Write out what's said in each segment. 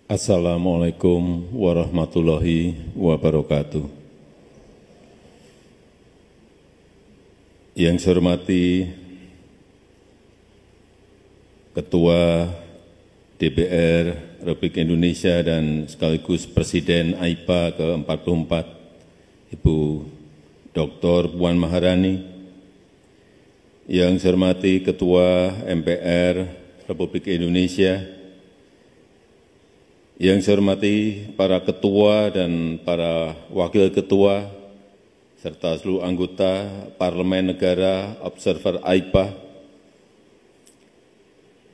Assalamualaikum warahmatullahi wabarakatuh. Yang saya hormati Ketua DPR Republik Indonesia dan sekaligus Presiden AIPA ke-44, Ibu Dr. Puan Maharani. Yang saya hormati Ketua MPR Republik Indonesia, yang saya hormati para ketua dan para wakil ketua, serta seluruh anggota Parlemen Negara Observer AIPA,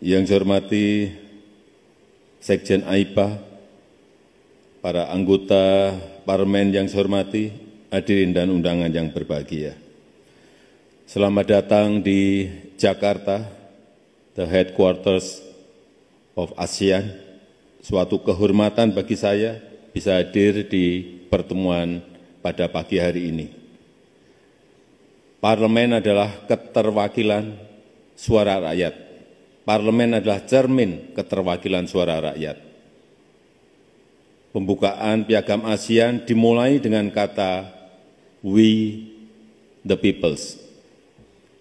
yang saya hormati Sekjen AIPA, para anggota Parlemen yang saya hormati, hadirin dan undangan yang berbahagia. Selamat datang di Jakarta, the headquarters of ASEAN. Suatu kehormatan bagi saya bisa hadir di pertemuan pada pagi hari ini. Parlemen adalah keterwakilan suara rakyat. Parlemen adalah cermin keterwakilan suara rakyat. Pembukaan Piagam ASEAN dimulai dengan kata "We the peoples".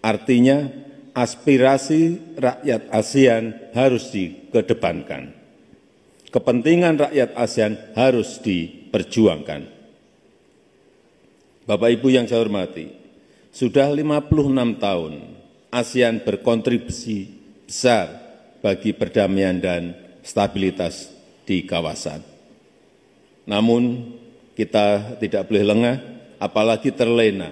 Artinya aspirasi rakyat ASEAN harus dikedepankan. Kepentingan rakyat ASEAN harus diperjuangkan. Bapak Ibu yang saya hormati, sudah 56 tahun ASEAN berkontribusi besar bagi perdamaian dan stabilitas di kawasan. Namun kita tidak boleh lengah, apalagi terlena.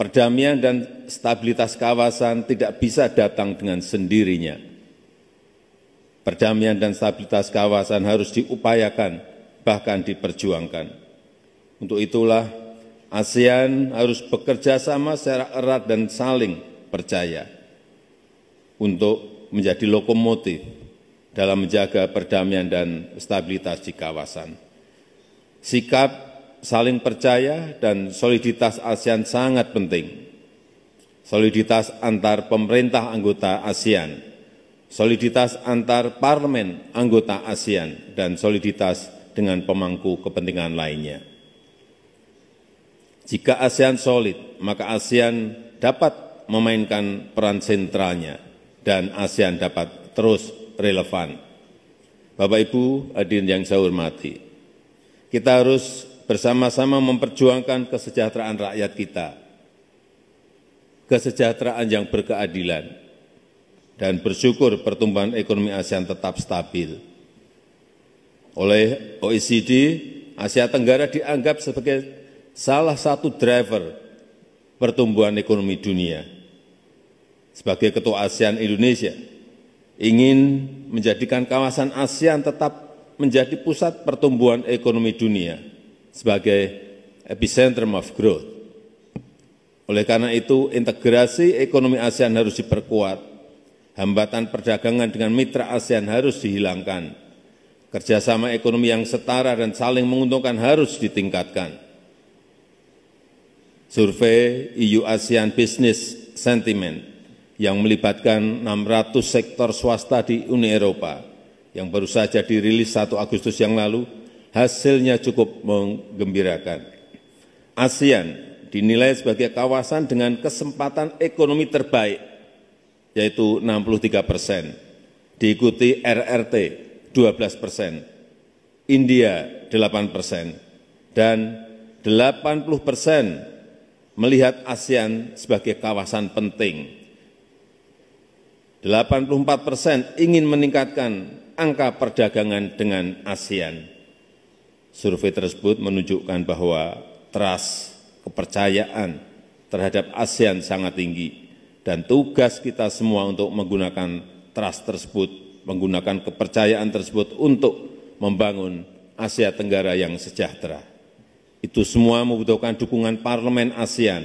Perdamaian dan stabilitas kawasan tidak bisa datang dengan sendirinya. Perdamaian dan stabilitas kawasan harus diupayakan, bahkan diperjuangkan. Untuk itulah ASEAN harus bekerja sama secara erat dan saling percaya untuk menjadi lokomotif dalam menjaga perdamaian dan stabilitas di kawasan. Sikap saling percaya dan soliditas ASEAN sangat penting. Soliditas antar pemerintah anggota ASEAN, soliditas antar parlemen anggota ASEAN, dan soliditas dengan pemangku kepentingan lainnya. Jika ASEAN solid, maka ASEAN dapat memainkan peran sentralnya dan ASEAN dapat terus relevan. Bapak Ibu hadirin yang saya hormati, kita harus bersama-sama memperjuangkan kesejahteraan rakyat kita, kesejahteraan yang berkeadilan, dan bersyukur pertumbuhan ekonomi ASEAN tetap stabil. Oleh OECD, Asia Tenggara dianggap sebagai salah satu driver pertumbuhan ekonomi dunia. Sebagai Ketua ASEAN Indonesia, ingin menjadikan kawasan ASEAN tetap menjadi pusat pertumbuhan ekonomi dunia sebagai epicentrum of growth. Oleh karena itu, integrasi ekonomi ASEAN harus diperkuat. Hambatan perdagangan dengan mitra ASEAN harus dihilangkan. Kerjasama ekonomi yang setara dan saling menguntungkan harus ditingkatkan. Survei EU ASEAN Business Sentiment yang melibatkan 600 sektor swasta di Uni Eropa yang baru saja dirilis 1 Agustus yang lalu, hasilnya cukup menggembirakan. ASEAN dinilai sebagai kawasan dengan kesempatan ekonomi terbaik, yaitu 63%, diikuti RRT 12%, India 8%, dan 80% melihat ASEAN sebagai kawasan penting. 84% ingin meningkatkan angka perdagangan dengan ASEAN. Survei tersebut menunjukkan bahwa trust, kepercayaan terhadap ASEAN sangat tinggi. Dan tugas kita semua untuk menggunakan trust tersebut, menggunakan kepercayaan tersebut untuk membangun Asia Tenggara yang sejahtera. Itu semua membutuhkan dukungan Parlemen ASEAN.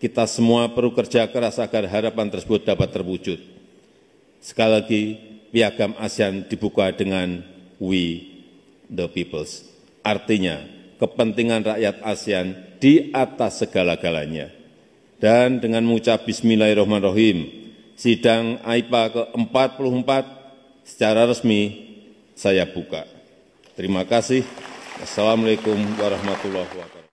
Kita semua perlu kerja keras agar harapan tersebut dapat terwujud. Sekali lagi, Piagam ASEAN dibuka dengan "We the peoples". Artinya, kepentingan rakyat ASEAN di atas segala-galanya. Dan dengan mengucap Bismillahirrahmanirrahim, sidang AIPA ke-44 secara resmi saya buka. Terima kasih. Assalamualaikum warahmatullahi wabarakatuh.